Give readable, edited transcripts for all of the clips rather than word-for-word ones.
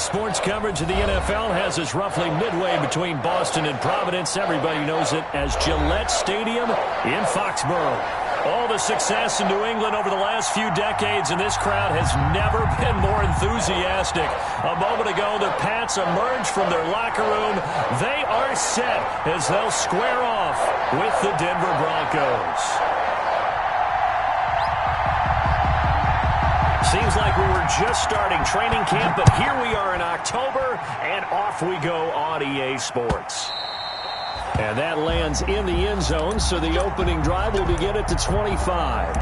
Sports coverage of the NFL has us roughly midway between Boston and Providence. Everybody knows it as Gillette Stadium in Foxborough. All the success in New England over the last few decades, and this crowd has never been more enthusiastic. A moment ago, the Pats emerged from their locker room. They are set as they'll square off with the Denver Broncos. Seems like we were just starting training camp, but here we are in October, and off we go on EA Sports. And that lands in the end zone, so the opening drive will begin at the 25.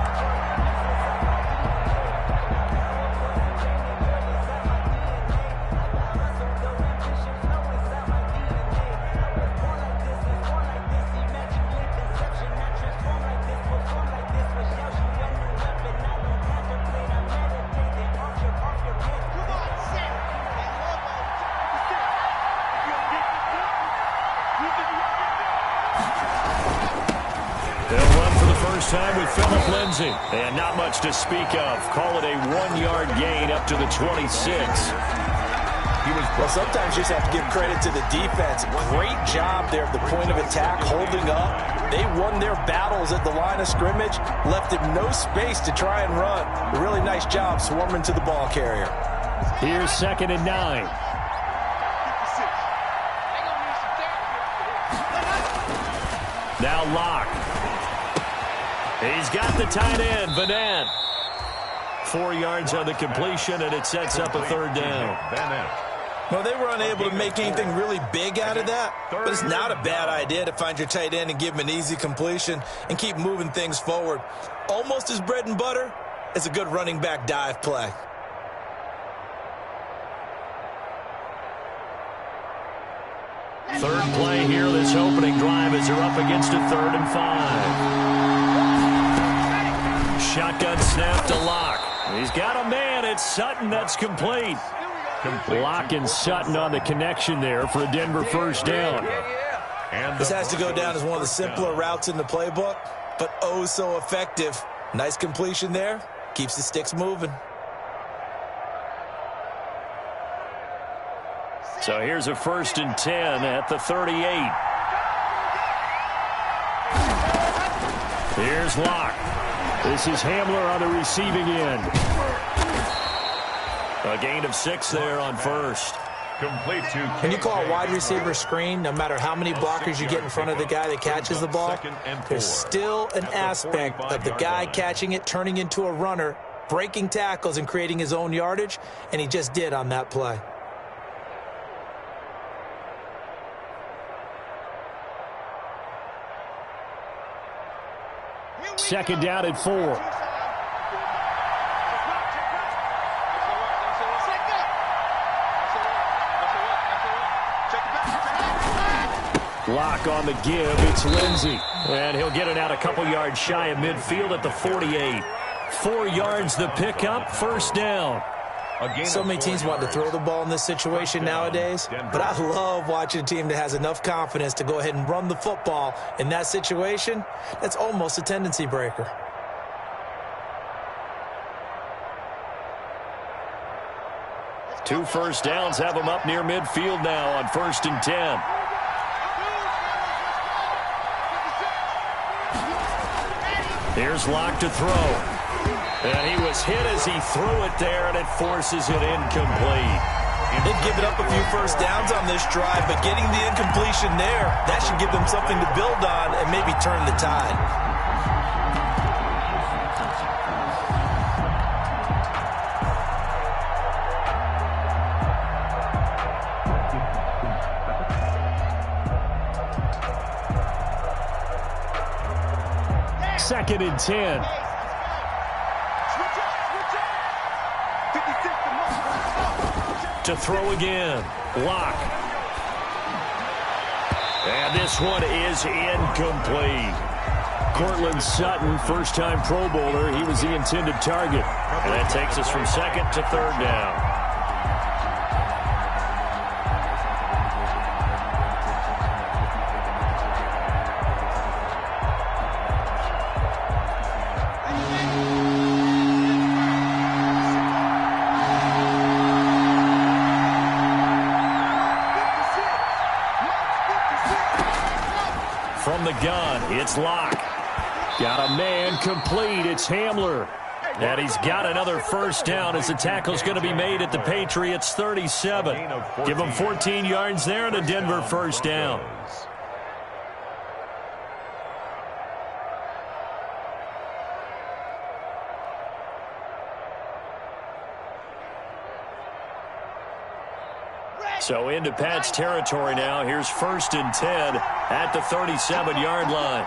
Time with Phillip Lindsay. And not much to speak of. Call it a 1-yard gain up to the 26. Well, sometimes you just have to give credit to the defense. Great job there at the point of attack, holding up. They won their battles at the line of scrimmage, left him no space to try and run. A really nice job swarming to the ball carrier. Here's 2nd and 9. Now Locke. He's got the tight end, Vanette. 4 yards on the completion, and it sets up a 3rd down. Well, they were unable to make anything really big out of that, but it's not a bad idea to find your tight end and give him an easy completion and keep moving things forward. Almost as bread and butter as a good running back dive play. Third play here, this opening drive as they're up against a 3rd and 5. Shotgun snap to Locke. He's got a man. It's Sutton. That's complete. Locke and Sutton on the connection there for a Denver 1st down. This has to go down as one of the simpler routes in the playbook, but oh so effective. Nice completion there. Keeps the sticks moving. So here's a 1st and 10 at the 38. Here's Locke. This is Hamler on the receiving end. A gain of 6 there on 1st. When you call a wide receiver screen, no matter how many blockers you get in front of the guy that catches the ball, there's still an aspect of the guy catching it, turning into a runner, breaking tackles and creating his own yardage, and he just did on that play. Second down at 4. Locke on the give. It's Lindsay. And he'll get it out a couple yards shy of midfield at the 48. 4 yards the pickup. 1st down. So many teams want to throw the ball in this situation nowadays, but I love watching a team that has enough confidence to go ahead and run the football. In that situation, that's almost a tendency breaker. Two 1st downs have them up near midfield now on 1st and 10. Here's Locke to throw. And he was hit as he threw it there, and it forces it incomplete. They've given up a few 1st downs on this drive, but getting the incompletion there, that should give them something to build on and maybe turn the tide. Second and 10. To throw again. Locke. And this one is incomplete. Cortland Sutton, first-time Pro Bowler. He was the intended target. And that takes us from 2nd to 3rd down. From the gun, it's Locke. Got a man complete. It's Hamler. And he's got another first down as the tackle's going to be made at the Patriots' 37. Give him 14 yards there and a Denver first down. So into Pat's territory now. Here's 1st and 10 at the 37-yard line.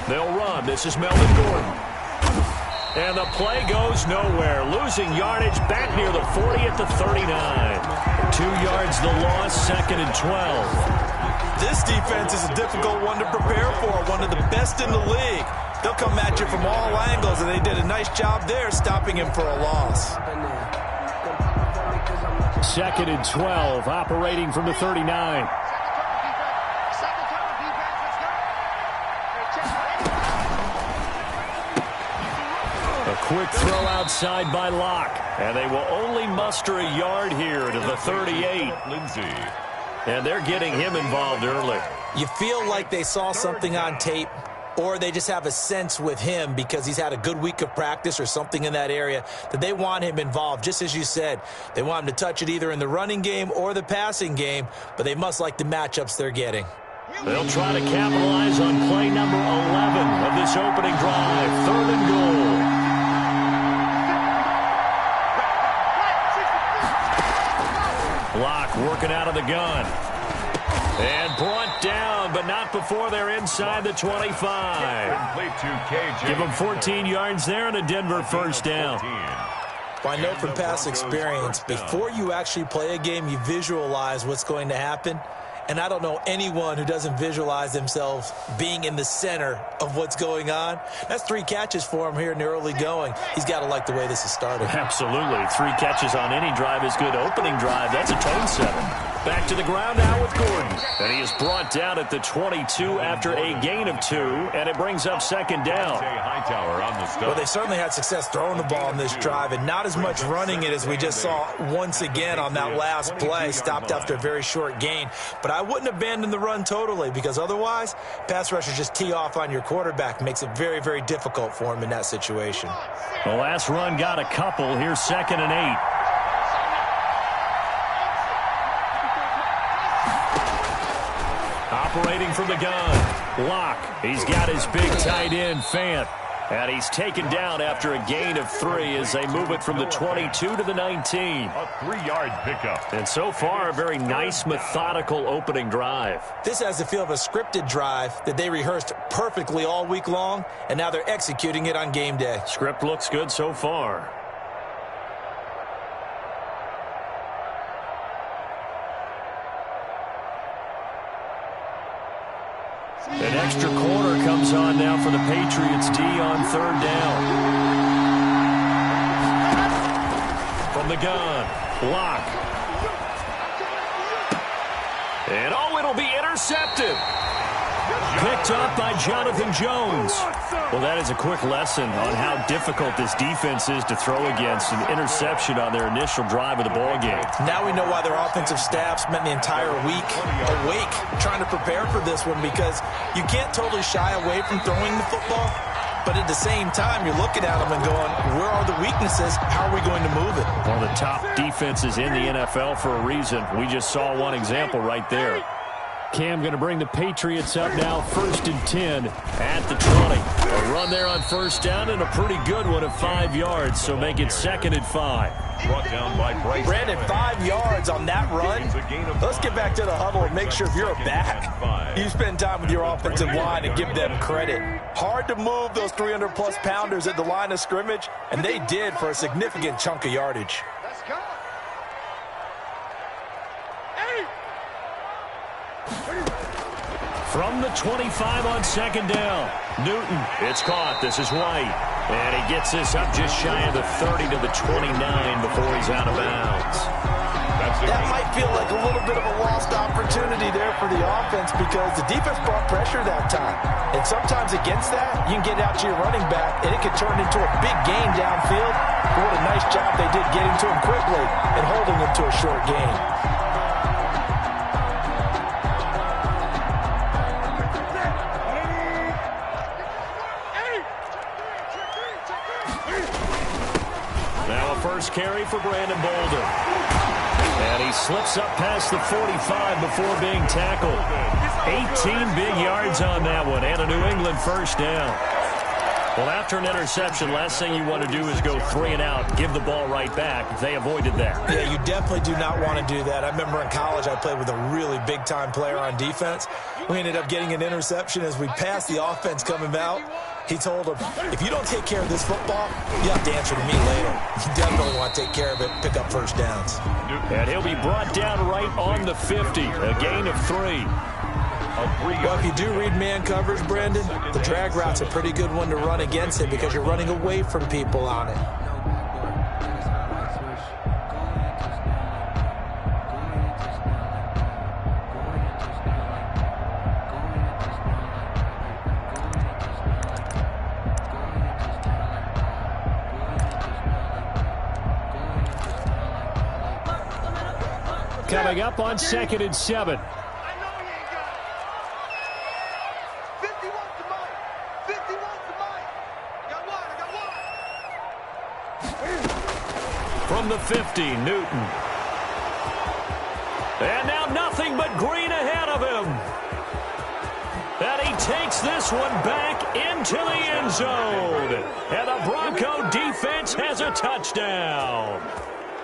They'll run. This is Melvin Gordon. And the play goes nowhere. Losing yardage back near the 40 at the 39. 2 yards the loss, 2nd and 12. This defense is a difficult one to prepare for, one of the best in the league. They'll come at you from all angles, and they did a nice job there stopping him for a loss. 2nd and 12, operating from the 39. A quick throw outside by Locke, and they will only muster a yard here to the 38. And they're getting him involved early. You feel like they saw something on tape, or they just have a sense with him because he's had a good week of practice or something in that area that they want him involved. Just as you said, they want him to touch it either in the running game or the passing game, but they must like the matchups they're getting. They'll try to capitalize on play number 11 of this opening drive. 3rd and goal. Locke working out of the gun. And brought down, but not before they're inside the 25. Give them 14 yards there and a Denver first down. Well, I know from past experience, before you actually play a game, you visualize what's going to happen. And I don't know anyone who doesn't visualize themselves being in the center of what's going on. That's 3 catches for him here in the early going. He's got to like the way this is started. Absolutely. 3 catches on any drive is good. Opening drive, that's a tone setter. Back to the ground now with Gordon. And he is brought down at the 22 after a gain of 2, and it brings up 2nd down. Well, they certainly had success throwing the ball in this drive, and not as much running it as we just saw once again on that last play. Stopped after a very short gain. But I wouldn't abandon the run totally, because otherwise, pass rushers just tee off on your quarterback. Makes it very, very difficult for him in that situation. The last run got a couple. Here's 2nd and 8. Operating from the gun, Locke. He's got his big tight end, Fant. And he's taken down after a gain of 3 as they move it from the 22 to the 19. A 3-yard pickup. And so far, a very nice, methodical opening drive. This has the feel of a scripted drive that they rehearsed perfectly all week long, and now they're executing it on game day. Script looks good so far. An extra corner comes on now for the Patriots D on 3rd down. From the gun, Locke. And oh, it'll be intercepted. Picked up by Jonathan Jones. Well, that is a quick lesson on how difficult this defense is to throw against. An interception on their initial drive of the ballgame. Now we know why their offensive staff spent the entire week awake trying to prepare for this one, because you can't totally shy away from throwing the football, but at the same time, you're looking at them and going, where are the weaknesses? How are we going to move it? One of the top defenses in the NFL for a reason. We just saw one example right there. Cam going to bring the Patriots up now, 1st and 10 at the 20. A run there on 1st down and a pretty good one of 5 yards, so make it 2nd and 5. Brought down by Bryce. Brandon, 5 yards on that run. Let's get back to the huddle and make sure if you're a back, you spend time with your offensive line and give them credit. Hard to move those 300-plus pounders at the line of scrimmage, and they did for a significant chunk of yardage. Let's go. From the 25 on 2nd down, Newton, it's caught. This is White. And he gets this up just shy of the 30 to the 29 before he's out of bounds. That might feel like a little bit of a lost opportunity there for the offense, because the defense brought pressure that time. And sometimes against that, you can get out to your running back, and it could turn into a big gain downfield. But what a nice job they did getting to him quickly and holding him to a short gain. carry for Brandon Bolden. And he slips up past the 45 before being tackled. 18 big yards on that one, and a New England first down. Well, after an interception, last thing you want to do is go 3 and out, give the ball right back. They avoided that. Yeah, you definitely do not want to do that. I remember in college I played with a really big-time player on defense. We ended up getting an interception as we passed the offense coming out. He told him, if you don't take care of this football, you have to answer to me later. You definitely want to take care of it, pick up first downs. And he'll be brought down right on the 50, a gain of 3. Well, if you do read man coverage, Brandon, the drag route's a pretty good one to run against it because you're running away from people on it. Coming up on 2nd and 7. From the 50, Newton. And now nothing but green ahead of him. And he takes this one back into the end zone. And the Bronco defense has a touchdown.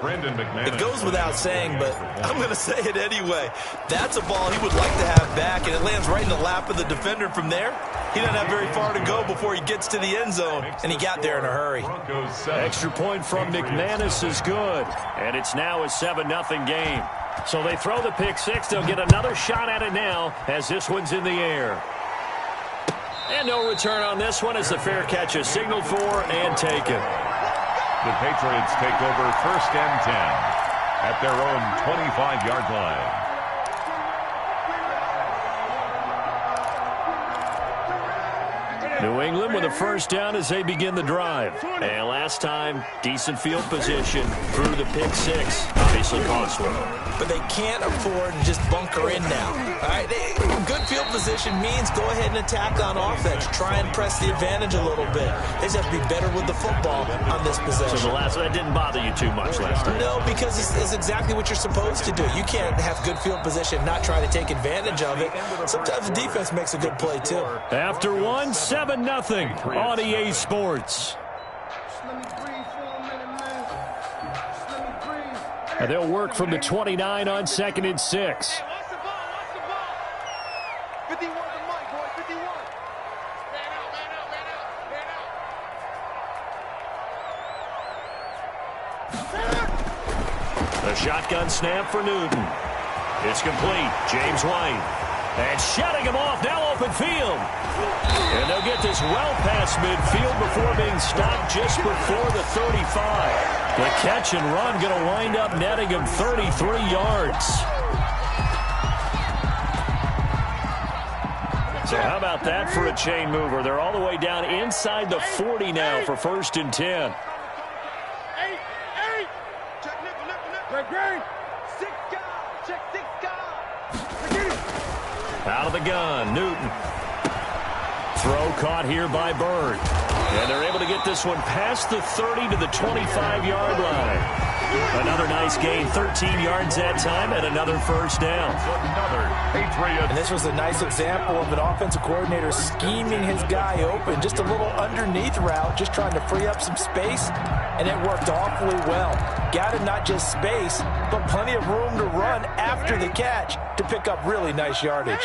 It goes without saying, but I'm going to say it anyway. That's a ball he would like to have back, and it lands right in the lap of the defender from there. He doesn't have very far to go before he gets to the end zone, and he got there in a hurry. Extra point from McManus is good, and it's now a 7-0 game. So they throw the pick six. They'll get another shot at it now as this one's in the air. And no return on this one as the fair catch is signaled for and taken. The Patriots take over 1st and 10 at their own 25-yard line. New England with a first down as they begin the drive. And last time, decent field position through the pick six. Obviously cost one. But they can't afford to just bunker in now. All right, good field position means go ahead and attack on offense. Try and press the advantage a little bit. They just have to be better with the football on this possession. So the last one, that didn't bother you too much last time? No, because it's exactly what you're supposed to do. You can't have good field position, not try to take advantage of it. Sometimes the defense makes a good play, too. After 7-0 on EA Sports. And they'll work from the 29 on 2nd and 6. The shotgun snap for Newton. It's complete. James White. And shutting him off, now open field. And they'll get this well past midfield before being stopped just before the 35. The catch and run going to wind up netting him 33 yards. So how about that for a chain mover? They're all the way down inside the 40 now for 1st and 10. Out of the gun, Newton. Throw caught here by Bird. And they're able to get this one past the 30 to the 25-yard line. Another nice gain, 13 yards that time, and another first down. And this was a nice example of an offensive coordinator scheming his guy open. Just a little underneath route, just trying to free up some space, and it worked awfully well. Got him not just space, but plenty of room to run after the catch to pick up really nice yardage.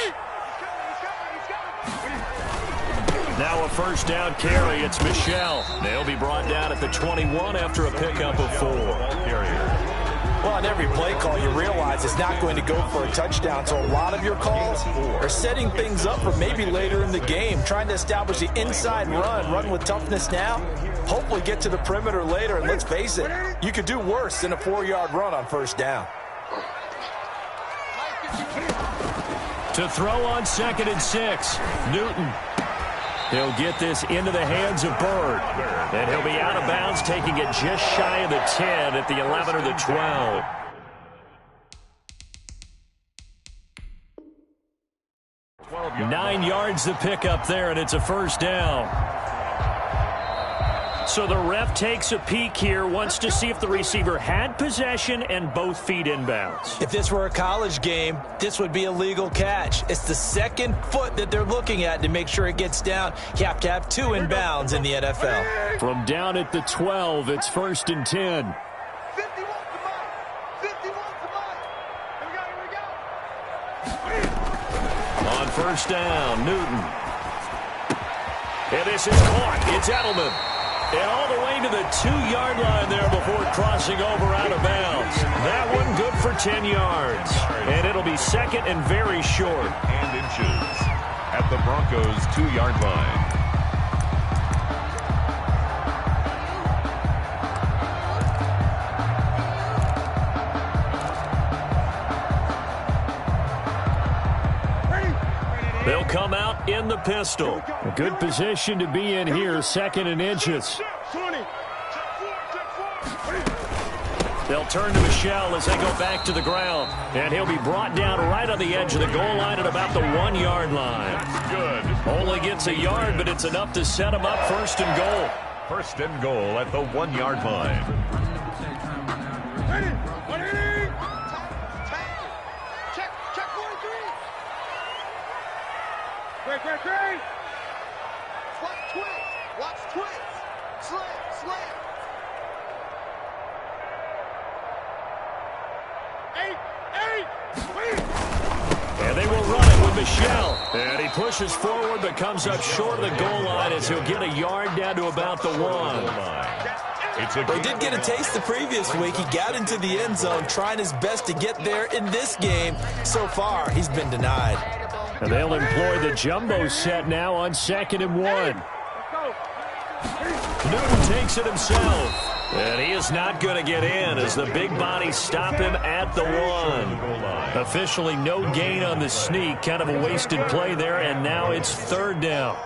Now a first down carry. It's Michel. They'll be brought down at the 21 after a pickup of 4. Well, on every play call, you realize it's not going to go for a touchdown. So a lot of your calls are setting things up for maybe later in the game, trying to establish the inside run with toughness now, hopefully get to the perimeter later. And let's face it, you could do worse than a 4-yard run on first down. To throw on 2nd and 6, Newton. He'll get this into the hands of Bird. And he'll be out of bounds, taking it just shy of the 10 at the 11 or the 12. "9 yards the pickup there, and it's a first down. So the ref takes a peek here, wants to see if the receiver had possession and both feet inbounds. If this were a college game, this would be a legal catch. It's the second foot that they're looking at to make sure it gets down. You have to have 2 inbounds in the NFL. From down at the 12, it's 1st and 10. On 1st down, Newton. And this is caught. It's Edelman. And all the way to the 2-yard line there before crossing over out of bounds. That one good for 10 yards. And it'll be 2nd and very short. And inches at the Broncos' 2-yard line. They'll come out in the pistol. A good position to be in here, 2nd and inches. They'll turn to Michel as they go back to the ground. And he'll be brought down right on the edge of the goal line at about the 1-yard line. Good. Only gets a yard, but it's enough to set him up 1st and goal. 1st and goal at the 1-yard line. Great. Watch twist. Slam. 8. And they will run it with Michel. And he pushes forward but comes up short of the goal line as he'll get a yard down to about the 1. He did get a taste the previous week. He got into the end zone trying his best to get there in this game. So far, he's been denied. And they'll employ the jumbo set now on 2nd and 1. Newton takes it himself. And he is not going to get in as the big bodies stop him at the 1. Officially no gain on the sneak. Kind of a wasted play there, and now it's 3rd down.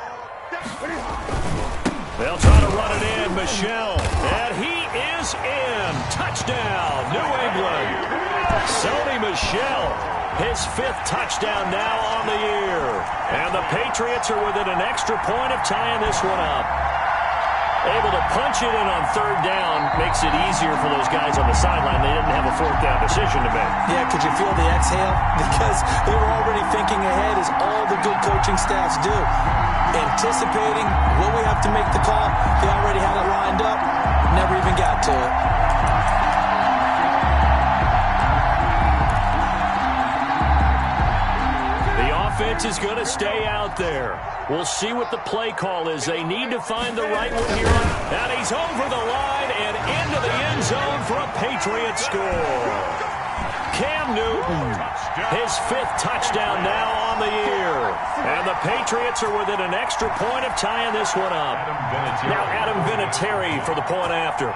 They'll try to run it in. Michel. And he is in. Touchdown, New England. Sony Michel. His 5th touchdown now on the year. And the Patriots are within an extra point of tying this one up. Able to punch it in on 3rd down makes it easier for those guys on the sideline. They didn't have a 4th down decision to make. Yeah, could you feel the exhale? Because they were already thinking ahead, as all the good coaching staffs do. Anticipating, will we have to make the call? They already had it lined up. Never even got to it. Offense is going to stay out there. We'll see what the play call is. They need to find the right one here. And he's over the line and into the end zone for a Patriot score. Cam Newton, his 5th touchdown now on the year. And the Patriots are within an extra point of tying this one up. Now Adam Vinatieri for the point after.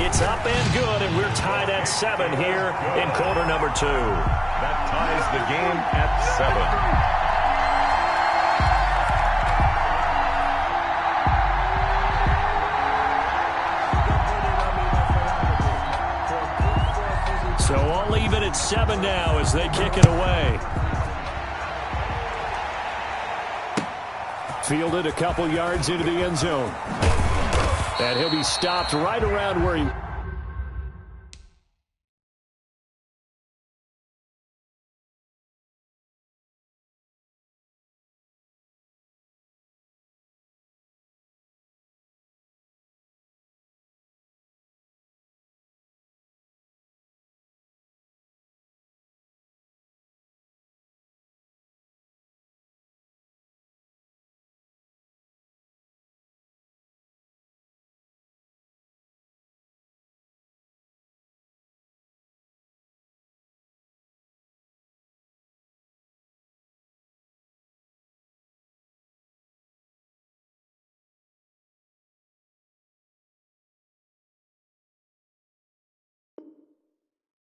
It's up and good, and we're tied at 7 here in quarter number 2. That ties the game at 7. So I'll leave it at 7 now as they kick it away. Fielded a couple yards into the end zone. And he'll be stopped right around where he...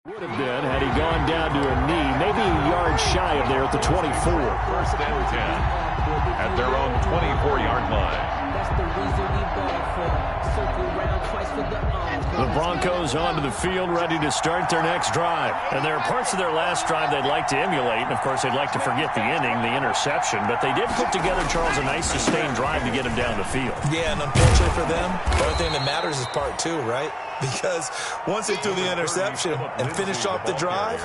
Would have been had he gone down to a knee, maybe a yard shy of there at the 24. 1st and 10 at their own 24-yard line. That's the reason we ball for. Circle round twice for the The Broncos onto the field, ready to start their next drive. And there are parts of their last drive they'd like to emulate. And, of course, they'd like to forget the inning, the interception. But they did put together, Charles, a nice sustained drive to get him down the field. Yeah, and unfortunately for them, the only thing that matters is part two, right? Because once they threw the interception and finished off the drive,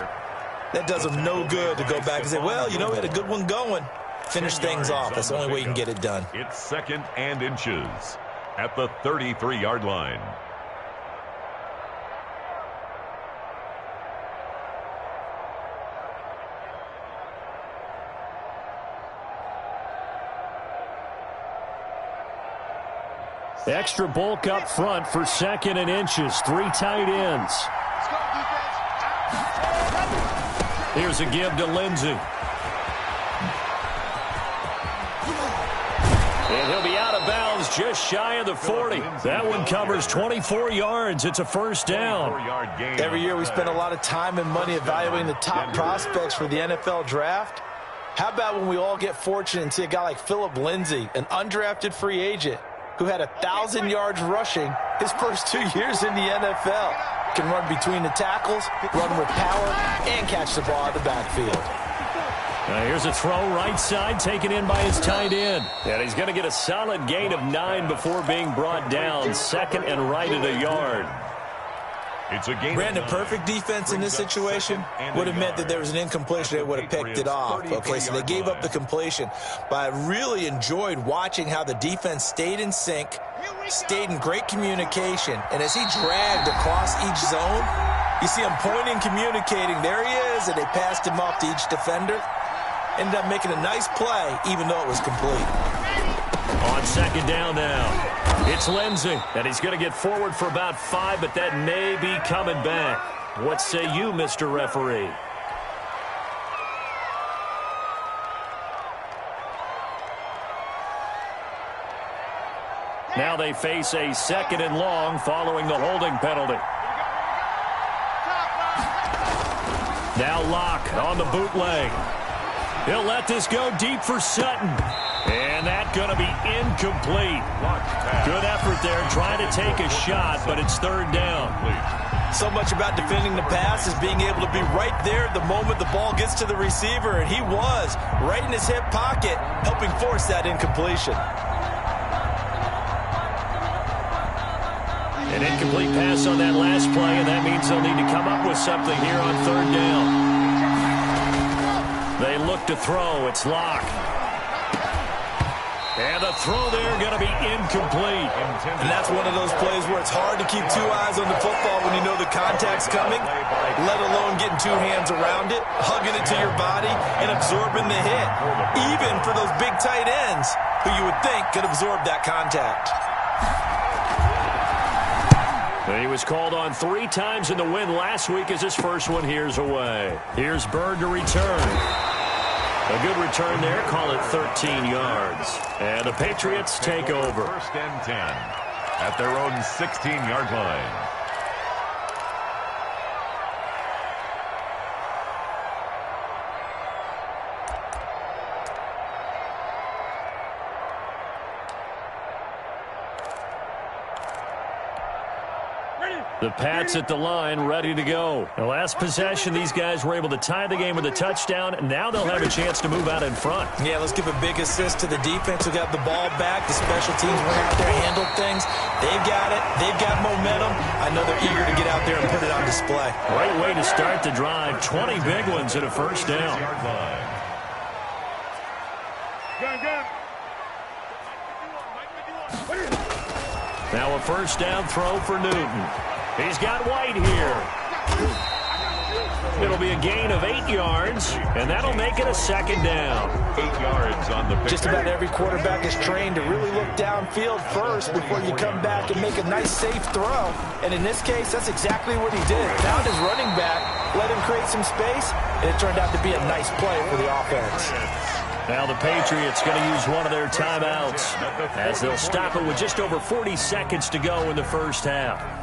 that does them no good to go back and say, well, you know, we had a good one going. Finish things off. That's the only way you can get it done. It's 2nd and inches at the 33-yard line. Extra bulk up front for 2nd and inches. 3 tight ends. Here's a give to Lindsey. And he'll be out of bounds just shy of the 40. That one covers 24 yards. It's a first down. Every year we spend a lot of time and money evaluating the top prospects for the NFL draft. How about when we all get fortunate and see a guy like Phillip Lindsay, an undrafted free agent, who had 1,000 yards rushing his first 2 years in the NFL. Can run between the tackles, run with power, and catch the ball out of the backfield. Now here's a throw right side, taken in by his tight end. And he's going to get a solid gain of 9 before being brought down. 2nd and right at a yard. It's a game. Brandon, perfect defense in this situation would have meant that there was an incompletion. They would have picked it off. Okay, so they gave up the completion. But I really enjoyed watching how the defense stayed in sync, stayed in great communication. And as he dragged across each zone, you see him pointing, communicating. There he is, and they passed him off to each defender. Ended up making a nice play, even though it was complete. On 2nd down now. It's Lindsey, and he's going to get forward for about 5, but that may be coming back. What say you, Mr. Referee? Now they face a 2nd and long following the holding penalty. Now Locke on the bootleg. He'll let this go deep for Sutton. And that's going to be incomplete. Good effort there, trying to take a shot, but it's 3rd down. So much about defending the pass is being able to be right there the moment the ball gets to the receiver, and he was right in his hip pocket, helping force that incompletion. An incomplete pass on that last play, and that means they'll need to come up with something here on 3rd down. They look to throw. It's Locke. And the throw there going to be incomplete. And that's one of those plays where it's hard to keep 2 eyes on the football when you know the contact's coming, let alone getting 2 hands around it, hugging it to your body, and absorbing the hit. Even for those big tight ends who you would think could absorb that contact. He was called on 3 times in the win last week as his first one here's away. Here's Bird to return. A good return there, call it 13 yards. And the Patriots take over. 1st and 10 at their own 16-yard line. The Pats at the line, ready to go. The last possession, these guys were able to tie the game with a touchdown. Now they'll have a chance to move out in front. Yeah, let's give a big assist to the defense who got the ball back. The special teams went out there, handled things. They've got it. They've got momentum. I know they're eager to get out there and put it on display. Great way to start the drive. 20 big ones at a first down. Now a first down throw for Newton. He's got White here. It'll be a gain of 8 yards, and that'll make it a 2nd down. 8 yards on the pick. Just about every quarterback is trained to really look downfield first before you come back and make a nice, safe throw. And in this case, that's exactly what he did. Found his running back, let him create some space, and it turned out to be a nice play for the offense. Now the Patriots going to use one of their timeouts as they'll stop it with just over 40 seconds to go in the first half.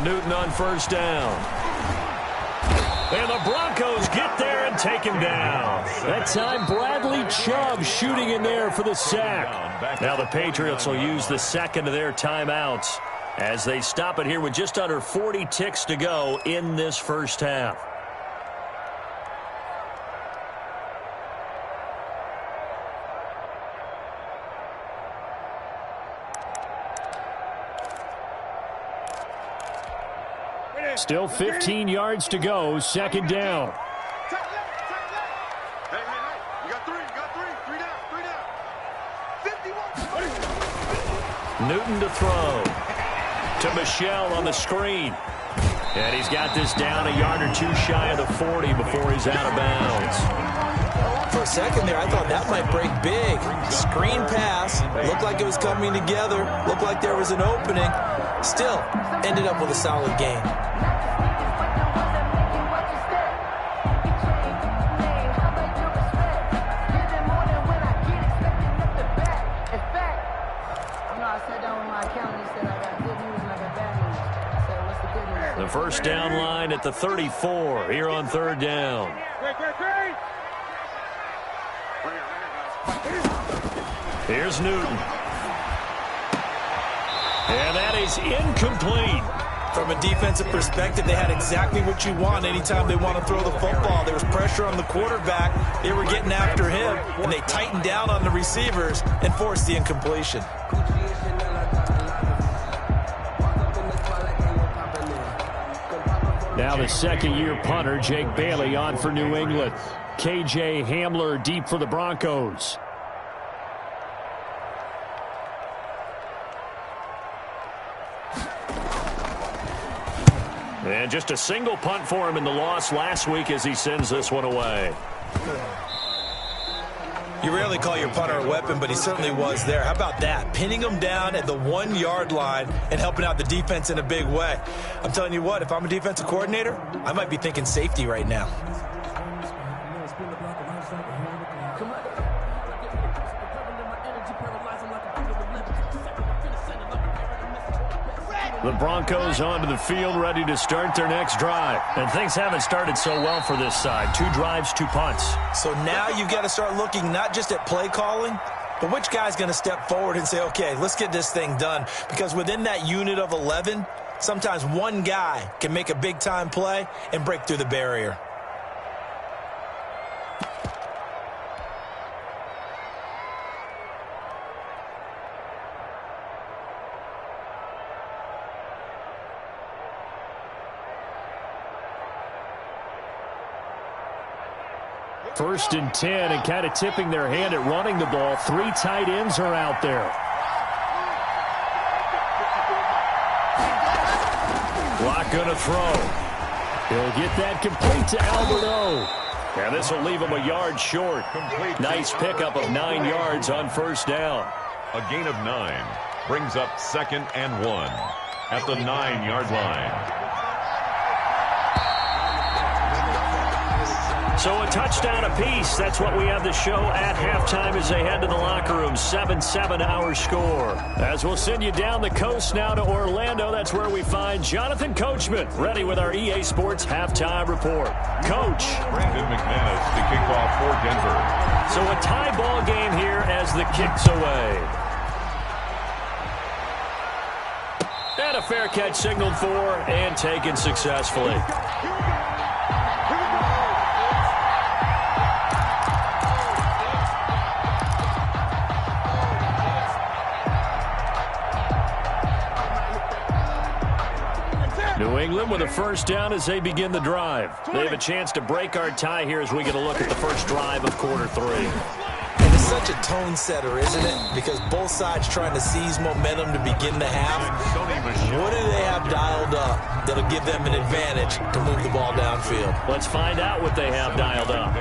Newton on first down. And the Broncos get there and take him down. That time, Bradley Chubb shooting in there for the sack. Now the Patriots will use the second of their timeouts as they stop it here with just under 40 ticks to go in this first half. Still 15 yards to go, second down. Hey, you got three, three down. 51. Newton to throw. To Michelle on the screen. And he's got this down a yard or two shy of the 40 before he's out of bounds. For a second there, I thought that might break big. Screen pass. Looked like it was coming together. Looked like there was an opening. Still, ended up with a solid gain. The first down line at the 34 here on third down. Here's Newton. And that is incomplete. From a defensive perspective, they had exactly what you want anytime they want to throw the football. There was pressure on the quarterback. They were getting after him, and they tightened down on the receivers and forced the incompletion. Now the second-year punter, Jake Bailey, on for New England. KJ Hamler deep for the Broncos. And just a single punt for him in the loss last week as he sends this one away. You rarely call your punter a weapon, but he certainly was there. How about that? Pinning him down at the 1-yard line and helping out the defense in a big way. I'm telling you what, if I'm a defensive coordinator, I might be thinking safety right now. The Broncos onto the field, ready to start their next drive. And things haven't started so well for this side. 2 drives, 2 punts. So now you've got to start looking not just at play calling, but which guy's going to step forward and say, okay, let's get this thing done. Because within that unit of 11, sometimes one guy can make a big-time play and break through the barrier. First and 10, and kind of tipping their hand at running the ball. 3 tight ends are out there. Clock going to throw. He'll get that complete to Alberto. And this will leave him a yard short. Nice pickup of 9 yards on first down. A gain of 9 brings up 2nd and 1 at the 9-yard line. So a touchdown apiece. That's what we have to show at halftime as they head to the locker room. 7-7 our score. As we'll send you down the coast now to Orlando. That's where we find Jonathan Coachman, ready with our EA Sports halftime report. Coach. Brandon McManus to kick off for Denver. So a tie ball game here as the kick's away. And a fair catch signaled for and taken successfully. New England with a first down as they begin the drive. They have a chance to break our tie here as we get a look at the first drive of quarter 3. And it's such a tone setter, isn't it? Because both sides trying to seize momentum to begin the half. What do they have dialed up that'll give them an advantage to move the ball downfield? Let's find out what they have dialed up.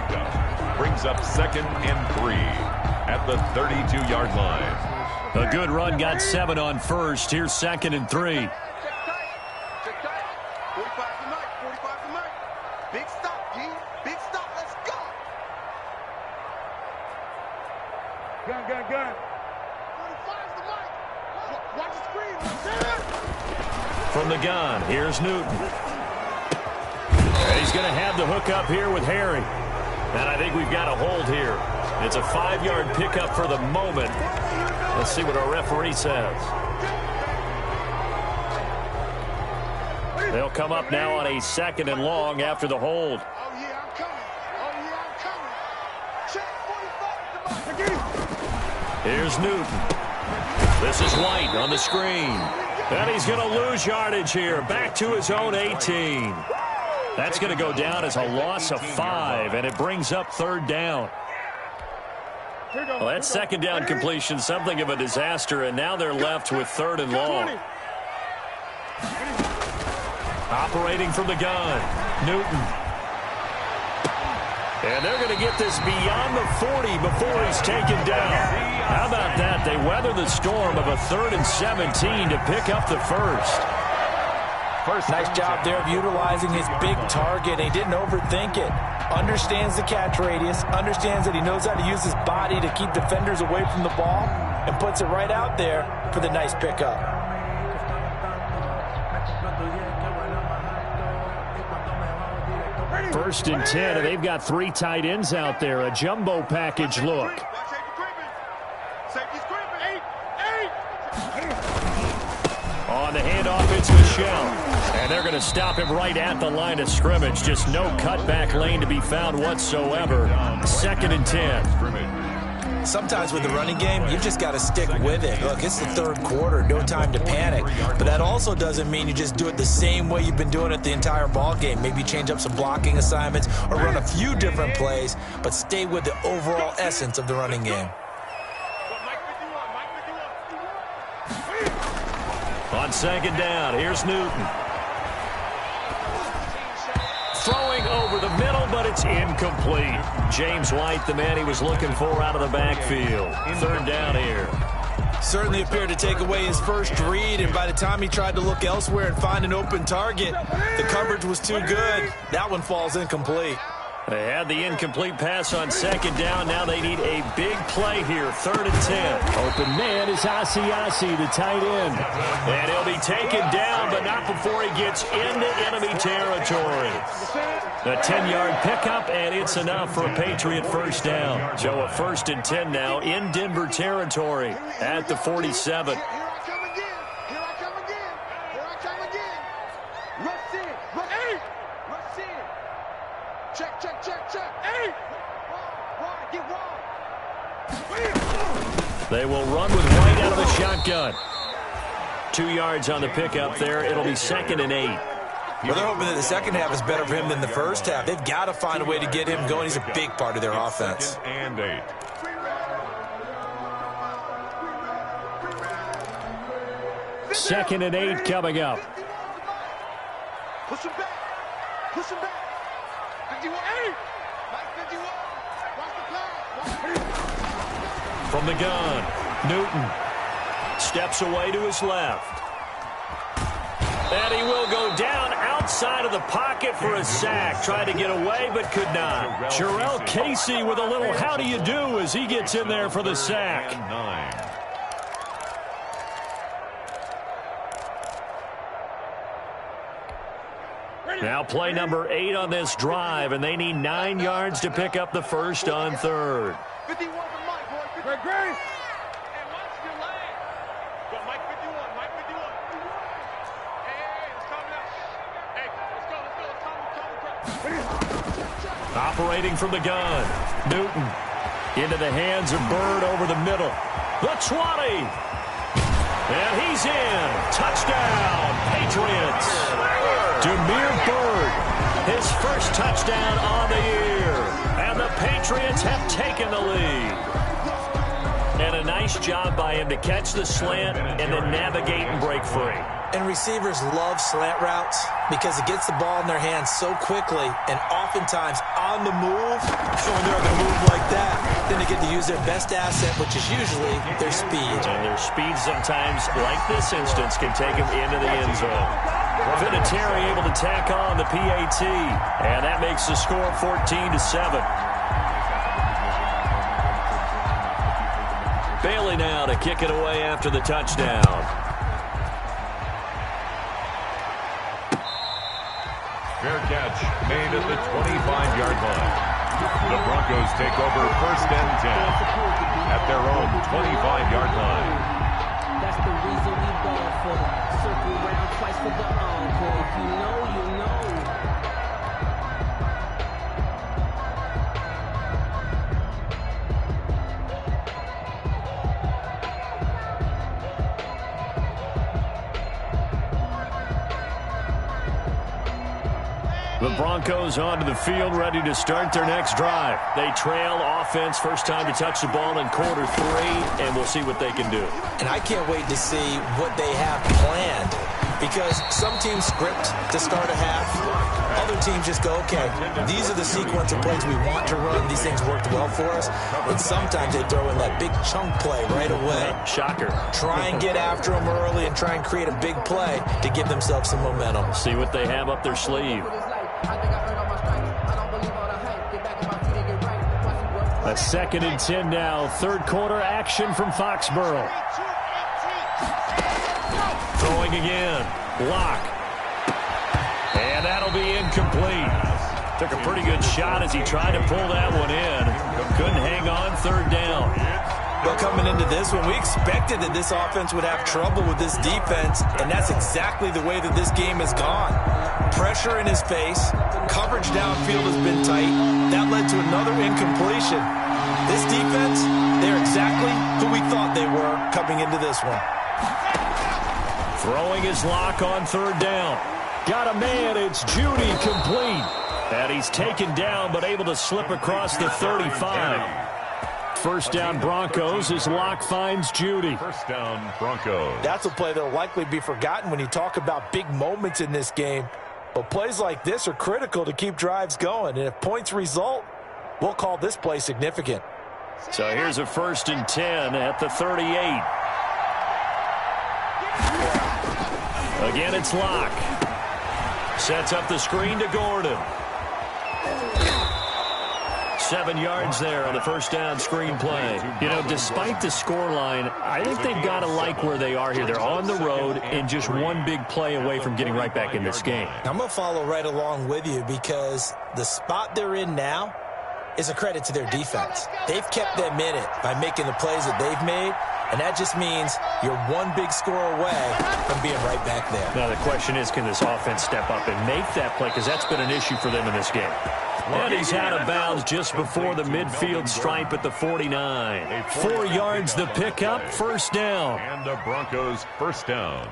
Brings up 2nd and 3 at the 32-yard line. A good run got 7 on first. Here's 2nd and 3. 45 to Mike. Big stop, G. Big stop. Let's go. Gun. 45 to Mike. Watch the screen. From the gun, here's Newton. And he's going to have the hook up here with Harry. And I think we've got a hold here. It's a 5-yard pickup for the moment. Let's see what our referee says. They'll come up now on a 2nd and long after the hold. Oh, yeah, I'm coming. Oh, yeah, I'm coming. Check 45. Here's Newton. This is White on the screen. And he's going to lose yardage here. Back to his own 18. That's going to go down as a loss of 5, and it brings up 3rd down. Well, that 2nd down completion, something of a disaster, and now they're left with 3rd and long. Operating from the gun, Newton. And they're going to get this beyond the 40 before he's taken down. How about that? They weather the storm of a 3rd and 17 to pick up the first. Nice job there of utilizing his big target. He didn't overthink it. Understands the catch radius. Understands that he knows how to use his body to keep defenders away from the ball. And puts it right out there for the nice pickup. 1st and 10, and they've got 3 tight ends out there. A jumbo package look. On the handoff, it's Michelle. And they're going to stop him right at the line of scrimmage. Just no cutback lane to be found whatsoever. 2nd and 10. Sometimes with the running game, you've just got to stick with it. Look, it's the 3rd quarter, no time to panic. But that also doesn't mean you just do it the same way you've been doing it the entire ball game. Maybe change up some blocking assignments or run a few different plays, but stay with the overall essence of the running game. On 2nd down, here's Newton. Throwing over the middle, but it's incomplete. James White, the man he was looking for out of the backfield. 3rd down here. Certainly appeared to take away his first read, and by the time he tried to look elsewhere and find an open target, the coverage was too good. That one falls incomplete. They had the incomplete pass on 2nd down. Now they need a big play here. 3rd and 10. Open man is Asiasi, the tight end. And he'll be taken down, but not before he gets into enemy territory. A 10-yard pickup, and it's enough for a Patriot 1st down. So a 1st and 10 now in Denver territory at the 47. Here I come again. Here I come again. Here I come again. Rush in. Rush in. Check. Hey! Wide, get wide. They will run with White out of the shotgun. 2 yards on the pickup there. It'll be 2nd and 8. Well, they're hoping that the second half is better for him than the first half. They've got to find a way to get him going. He's a big part of their offense. 2nd and 8. Second and 8 coming up. Push him back. Push him back. 51. Hey! Mike 51. Watch the pass. From the gun, Newton steps away to his left. And he will go down outside of the pocket for a sack. Tried to get away, but could not. Jarrell Casey with a little how do you do as he gets in there for the sack. 9. Now play number 8 on this drive, and they need 9 yards to pick up the first on 3rd. 51 for Mike, boy. Great. Hey, watch your leg. Go, Mike 51. Mike 51. Hey, let's calm down. Hey, let's go. Calm. Operating from the gun, Newton into the hands of Bird over the middle. The 20. And he's in. Touchdown, Patriots. Demir Bird, his first touchdown on the year. And the Patriots have taken the lead. And a nice job by him to catch the slant and then navigate and break free. And receivers love slant routes because it gets the ball in their hands so quickly and oftentimes on the move. When they're on the move like that, then they get to use their best asset, which is usually their speed. And their speed sometimes, like this instance, can take them into the end zone. Vinatieri able to tack on the PAT, and that makes the score 14-7. Bailey now to kick it away after the touchdown. Fair catch made at the 25-yard line. The Broncos take over 1st and 10 at their own 25-yard line. That's the reason we ball for. Circle round twice for the encore. If you know, you know. The Broncos onto the field, ready to start their next drive. They trail offense, first time to touch the ball in quarter 3, and we'll see what they can do. And I can't wait to see what they have planned, because some teams script to start a half. Other teams just go, okay, these are the sequence of plays we want to run. These things worked well for us. And sometimes they throw in that big chunk play right away. Shocker. Try and get after them early and try and create a big play to give themselves some momentum. See what they have up their sleeve. A 2nd and 10 now. 3rd quarter action from Foxborough. Throwing again. Block. And that'll be incomplete. Took a pretty good shot as he tried to pull that one in. Couldn't hang on. 3rd down. Well, coming into this one, we expected that this offense would have trouble with this defense, and that's exactly the way that this game has gone. Pressure in his face. Coverage downfield has been tight. That led to another incompletion. This defense, they're exactly who we thought they were coming into this one. Throwing his lock on 3rd down. Got a man. It's Judy, complete. And he's taken down but able to slip across the 35. 1st down Broncos as Locke finds Judy. 1st down Broncos. That's a play that will likely be forgotten when you talk about big moments in this game. But plays like this are critical to keep drives going. And if points result, we'll call this play significant. So here's a 1st and 10 at the 38. Again, it's Locke. Sets up the screen to Gordon. 7 yards there on the 1st down screen play. You know, despite the scoreline, I think they've got to like where they are here. They're on the road and just one big play away from getting right back in this game. I'm going to follow right along with you, because the spot they're in now is a credit to their defense. They've kept them in it by making the plays that they've made, and that just means you're one big score away from being right back there. Now the question is, can this offense step up and make that play? Because that's been an issue for them in this game. And he's out of bounds just before the midfield stripe at the 49. 4 yards the pickup, 1st down. And the Broncos 1st down.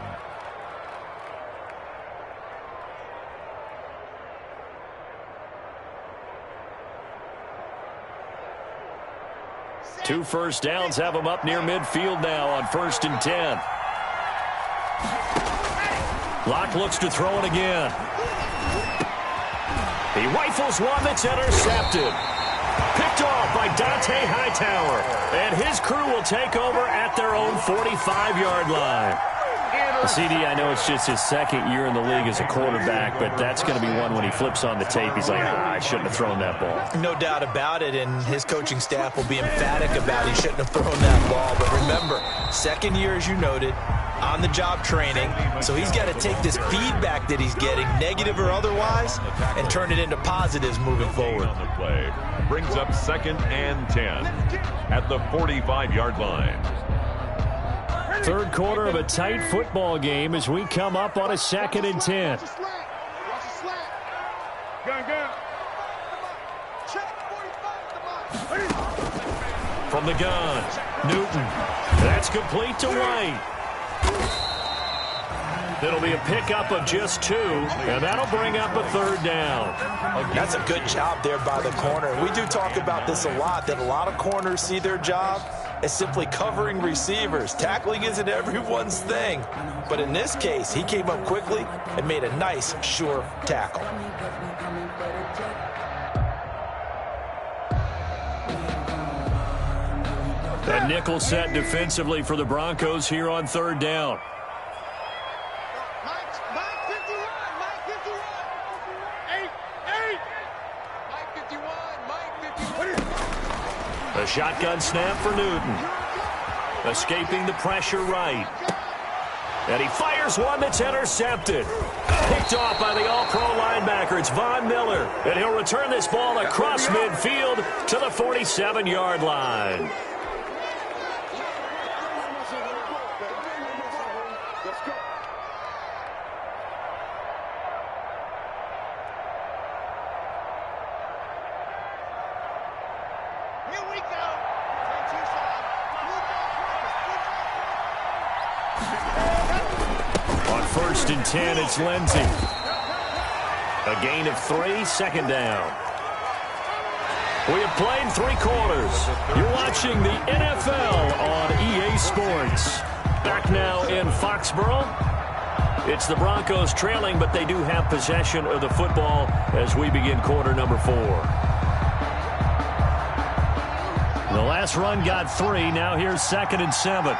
Two 1st downs have him up near midfield now on 1st and 10. Locke looks to throw it again. He rifles one that's intercepted. Picked off by Dante Hightower. And his crew will take over at their own 45-yard line. CD, I know it's just his 2nd year in the league as a quarterback, but that's going to be one when he flips on the tape. He's like, I shouldn't have thrown that ball. No doubt about it, and his coaching staff will be emphatic about he shouldn't have thrown that ball. But remember, 2nd year, as you noted, on-the-job training, so he's got to take this feedback that he's getting, negative or otherwise, and turn it into positives moving forward. On the play brings up 2nd and 10 at the 45-yard line. 3rd quarter of a tight football game as we come up on a 2nd and 10. Watch the slant. Gun. Check 45. From the gun, Newton. That's complete to White. It'll be a pickup of just 2, and that'll bring up a 3rd down. That's a good job there by the corner. We do talk about this a lot, that a lot of corners see their job as simply covering receivers. Tackling isn't everyone's thing. But in this case, he came up quickly and made a nice, sure tackle. A nickel set defensively for the Broncos here on 3rd down. A shotgun snap for Newton. Escaping the pressure right. And he fires one that's intercepted. Picked picked off by the All-Pro linebacker. It's Von Miller, and he'll return this ball across midfield to the 47-yard line. On 1st and 10, it's Lindsey. A gain of 3, second down. We have played 3 quarters. You're watching the NFL on EA Sports. Back now in Foxborough. It's the Broncos trailing, but they do have possession of the football as we begin quarter number 4. The last run got 3. Now here's 2nd and 7.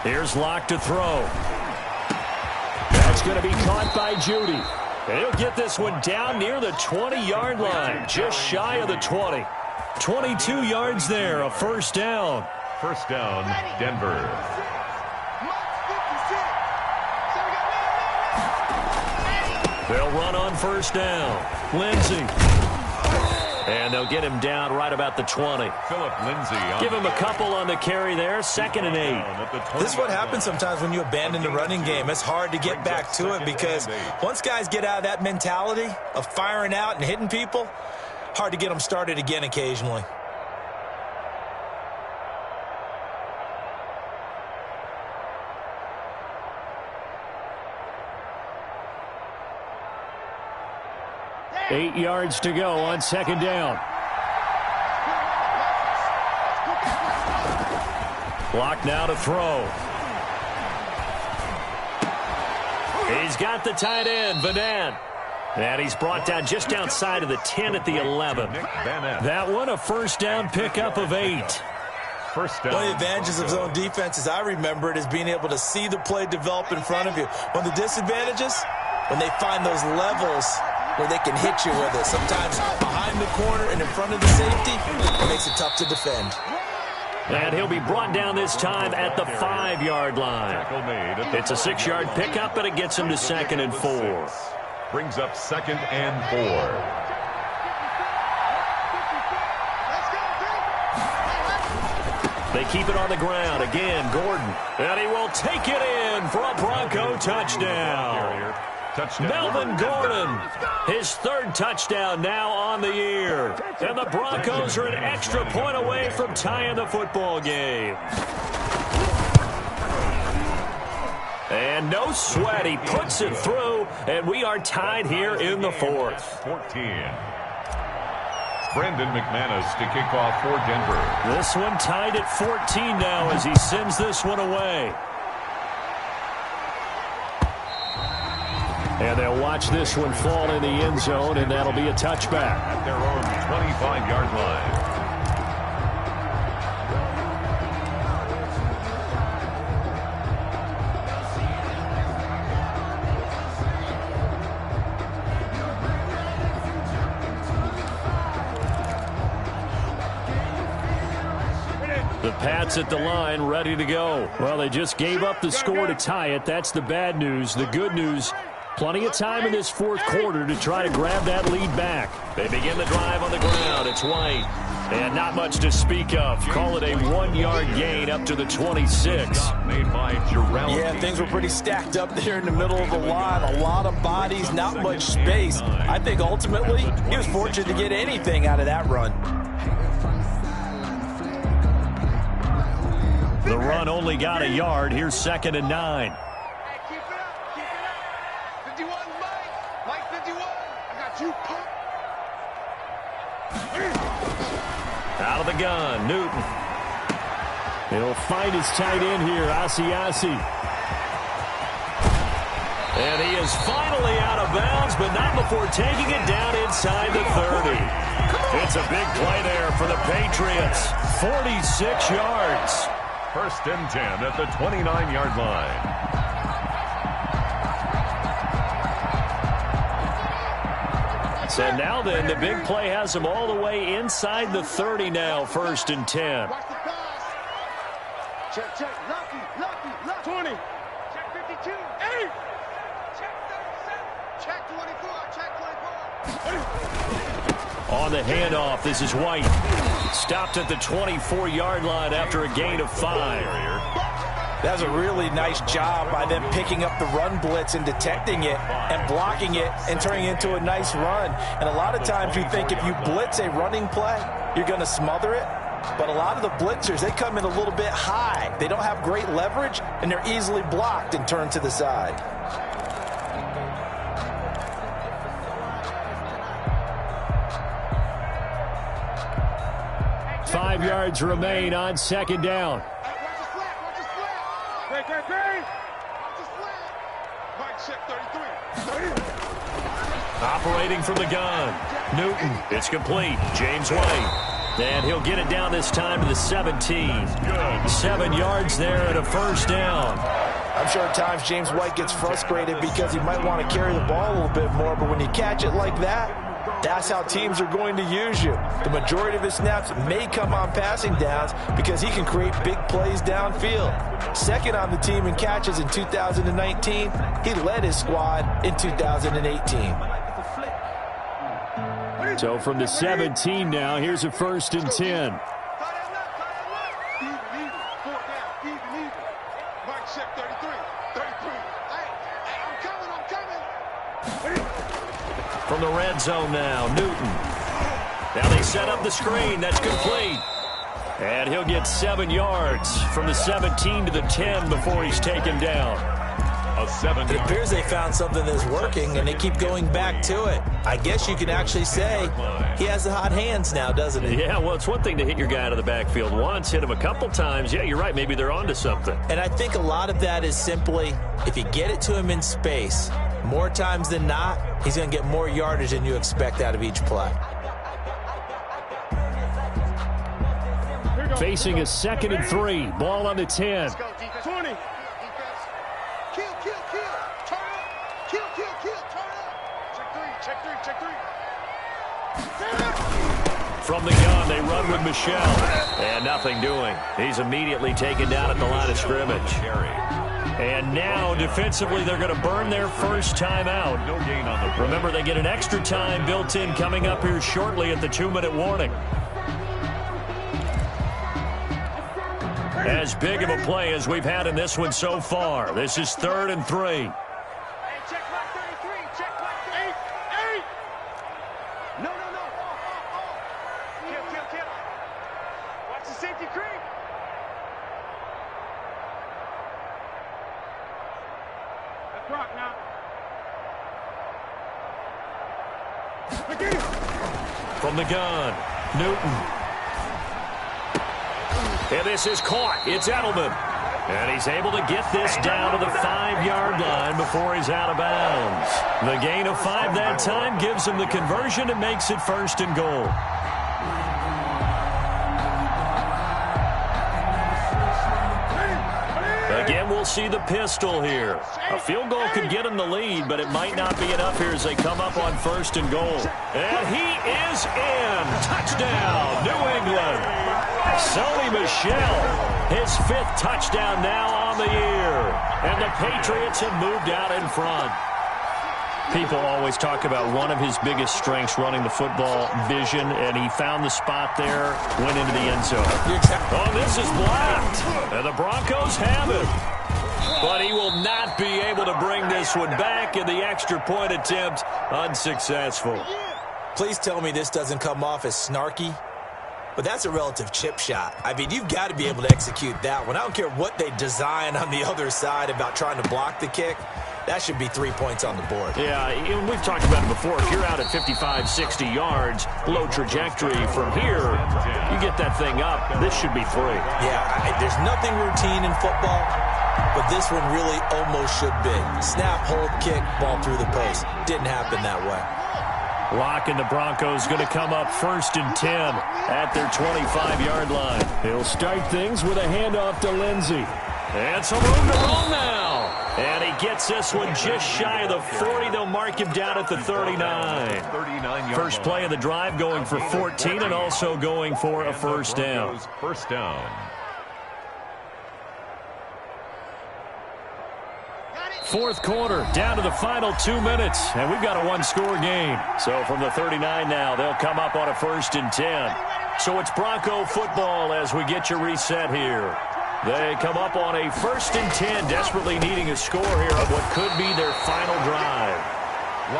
Here's Locke to throw. That's going to be caught by Judy. And he'll get this one down near the 20-yard line, just shy of the 20. 22 yards there, a first down. First down, Denver. They'll run on first down. Lindsey. And they'll get him down right about the 20. Philip Lindsey. Give him a couple on the carry there. 2nd and 8. This is what happens sometimes when you abandon the running game. It's hard to get back to it because once guys get out of that mentality of firing out and hitting people, hard to get them started again occasionally. Eight yards to go on 2nd down. Clock now to throw. He's got the tight end, Vanant. And he's brought down just outside of the 10 at the 11. That one, a first down pickup of 8. First down. One of the advantages of zone defense, as I remember it, is being able to see the play develop in front of you. One of the disadvantages, when they find those levels where they can hit you with it. Sometimes behind the corner and in front of the safety, it makes it tough to defend. And he'll be brought down this time at the 5-yard line. It's a 6-yard pickup, and it gets him to 2nd and 4. Brings up 2nd and 4. They keep it on the ground. Again, Gordon. And he will take it in for a Bronco touchdown. Melvin Gordon, his 3rd touchdown now on the year. And the Broncos are an extra point away from tying the football game. And no sweat, he puts it through, and we are tied here in the 4th. 14. Brandon McManus to kick off for Denver. This one tied at 14 now as he sends this one away. And they'll watch this one fall in the end zone, and that'll be a touchback. At their own 25-yard line. The Pats at the line, ready to go. Well, they just gave up the score to tie it. That's the bad news. The good news, plenty of time in this 4th quarter to try to grab that lead back. They begin the drive on the ground. It's White. And not much to speak of. Call it a 1-yard gain up to the 26. Yeah, things were pretty stacked up there in the middle of the line. A lot of bodies, not much space. I think ultimately he was fortunate to get anything out of that run. The run only got a yard. Here's 2nd and 9. Hey, keep it up. Keep it up. 51, Mike. Mike 51. I got you, punk. Out of the gun, Newton. He'll find his tight end here, Asiasi. And he is finally out of bounds, but not before taking it down inside the 30. It's a big play there for the Patriots. 46 yards. 1st and 10 at the 29-yard line. So now then, the big play has him all the way inside the 30 now, 1st and 10. Watch the pass. Check, check. Lucky, lucky, lucky. 20. Check 24. Check 24. On the handoff, this is White. Stopped at the 24-yard line after a gain of 5. That's a really nice job by them picking up the run blitz and detecting it and blocking it and turning it into a nice run. And a lot of times you think if you blitz a running play, you're going to smother it. But a lot of the blitzers, they come in a little bit high. They don't have great leverage, and they're easily blocked and turned to the side. Five yards remain on second down. Operating from the gun. Newton. It's complete. James White. And he'll get it down this time to the 17. 7 yards there and a first down. I'm sure at times James White gets frustrated because he might want to carry the ball a little bit more, but when you catch it like that, that's how teams are going to use you. The majority of his snaps may come on passing downs because he can create big plays downfield. Second on the team in catches in 2019. He led his squad in 2018. So from the 17 now, here's a 1st and 10. From the red zone now, Newton. Now they set up the screen. That's complete. And he'll get 7 yards from the 17 to the 10 before he's taken down. It appears they found something that's working, and they keep going back to it. I guess you can actually say he has the hot hands now, doesn't he? Yeah, well, it's one thing to hit your guy out of the backfield once, hit him a couple times. Yeah, you're right. Maybe they're onto something. And I think a lot of that is simply if you get it to him in space, more times than not, he's going to get more yardage than you expect out of each play. Facing a 2nd and 3. Ball on the 10. Let's go, defense. 20. Defense. Kill. Turn up. Kill. Turn up. Check 3. From the gun, they run with Michelle. And nothing doing. He's immediately taken down at the line of scrimmage. And now, defensively, they're going to burn their first timeout. Remember, they get an extra time built in coming up here shortly at the 2-minute warning. As big of a play as we've had in this one so far. This is 3rd and 3. Hey, check my 33. Check my 8. No. Kill. Watch the safety creep. That's rock now. From the gun, Newton. And this is caught. It's Edelman. And he's able to get this down to the 5-yard line before he's out of bounds. The gain of 5 that time gives him the conversion and makes it 1st and goal. Again, we'll see the pistol here. A field goal could get him the lead, but it might not be enough here as they come up on 1st and goal. And he is in. Touchdown, New England. Sony Michel, his 5th touchdown now on the year. And the Patriots have moved out in front. People always talk about one of his biggest strengths running the football, vision, and he found the spot there, went into the end zone. Oh, this is blocked. And the Broncos have it. But he will not be able to bring this one back, and the extra point attempt unsuccessful. Please tell me this doesn't come off as snarky. But that's a relative chip shot. I mean, you've got to be able to execute that one. I don't care what they design on the other side about trying to block the kick. That should be 3 points on the board. Yeah, we've talked about it before. If you're out at 55, 60 yards, low trajectory from here, you get that thing up, this should be 3. Yeah, there's nothing routine in football, but this one really almost should be. Snap, hold, kick, ball through the post. Didn't happen that way. Lock and the Broncos going to come up 1st and 10 at their 25-yard line. He'll start things with a handoff to Lindsey. And some room to run now. And he gets this one just shy of the 40. They'll mark him down at the 39. First play of the drive going for 14 and also going for a first down. First down. Fourth quarter, down to the final 2 minutes, and we've got a one-score game. So from the 39 now, they'll come up on a 1st and 10. So it's Bronco football as we get you reset here. They come up on a 1st and 10, desperately needing a score here on what could be their final drive.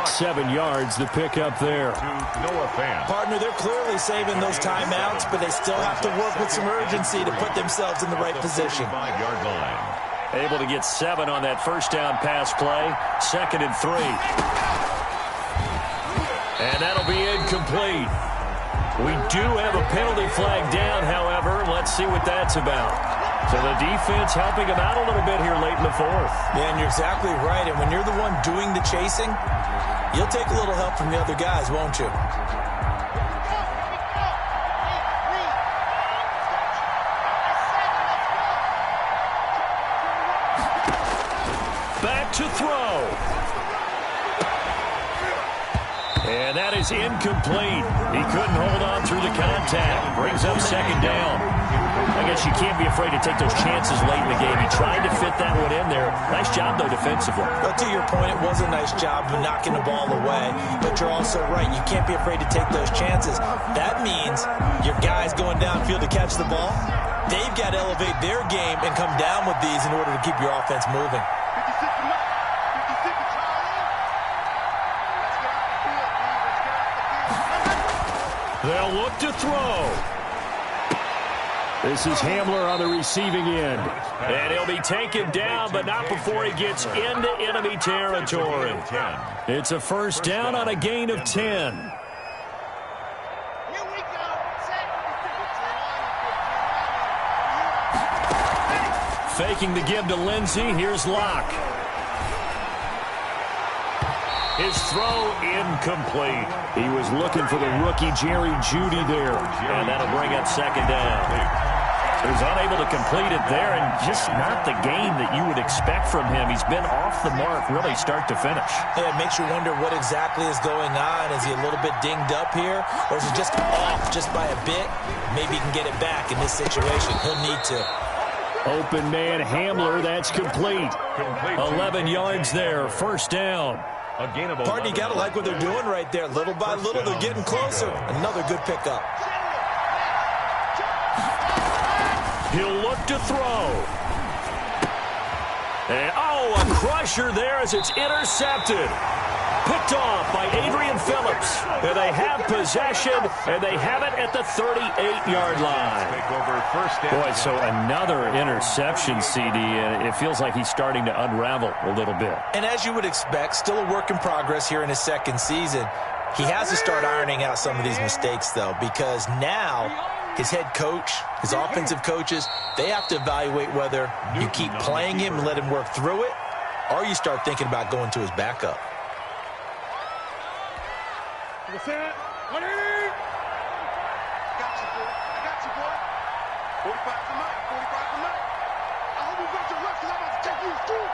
7 yards, the pick up there. Partner, they're clearly saving those timeouts, but they still have to work with some urgency to put themselves in the right position. 5-yard line. Able to get 7 on that first down pass play. 2nd and 3. And that'll be incomplete. We do have a penalty flag down, however. Let's see what that's about. So the defense helping him out a little bit here late in the 4th. Yeah, and you're exactly right. And when you're the one doing the chasing, you'll take a little help from the other guys, won't you? Back to throw. And that is incomplete. He couldn't hold on through the contact. Brings up 2nd down. I guess you can't be afraid to take those chances late in the game. He tried to fit that one in there. Nice job, though, defensively. Well, to your point, it was a nice job of knocking the ball away. But you're also right. You can't be afraid to take those chances. That means your guys going downfield to catch the ball, they've got to elevate their game and come down with these in order to keep your offense moving. They'll look to throw. This is Hamler on the receiving end. And he'll be taken down, but not before he gets into enemy territory. It's a 1st down on a gain of 10. Faking the give to Lindsey. Here's Locke. His throw incomplete. He was looking for the rookie Jerry Jeudy there. And that'll bring up 2nd down. He was unable to complete it there, and just not the game that you would expect from him. He's been off the mark really start to finish. Yeah, it makes you wonder what exactly is going on. Is he a little bit dinged up here, or is he just off just by a bit? Maybe he can get it back in this situation. He'll need to. Open man Hamler, that's complete. 11 yards there, 1st down. Partner, you got to like what they're doing right there. Little by little, they're getting closer. Another good pickup. He'll look to throw. And, a crusher there as it's intercepted. Picked off by Adrian Phillips. And they have possession, and they have it at the 38-yard line. Boy, so another interception, CD. And it feels like he's starting to unravel a little bit. And as you would expect, still a work in progress here in his 2nd season. He has to start ironing out some of these mistakes, though, because now his head coach, his offensive coaches, they have to evaluate whether you keep playing him and let him work through it, or you start thinking about going to his backup. Got you, boy. I got you, boy. 45 tonight. 45 tonight. I hope you got your reps because I'm about to take you to school.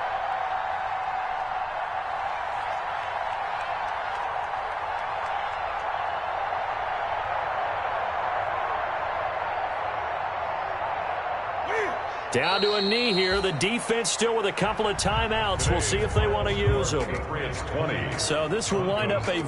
Down to a knee here. The defense still with a couple of timeouts. We'll see if they want to use them. So this will wind up a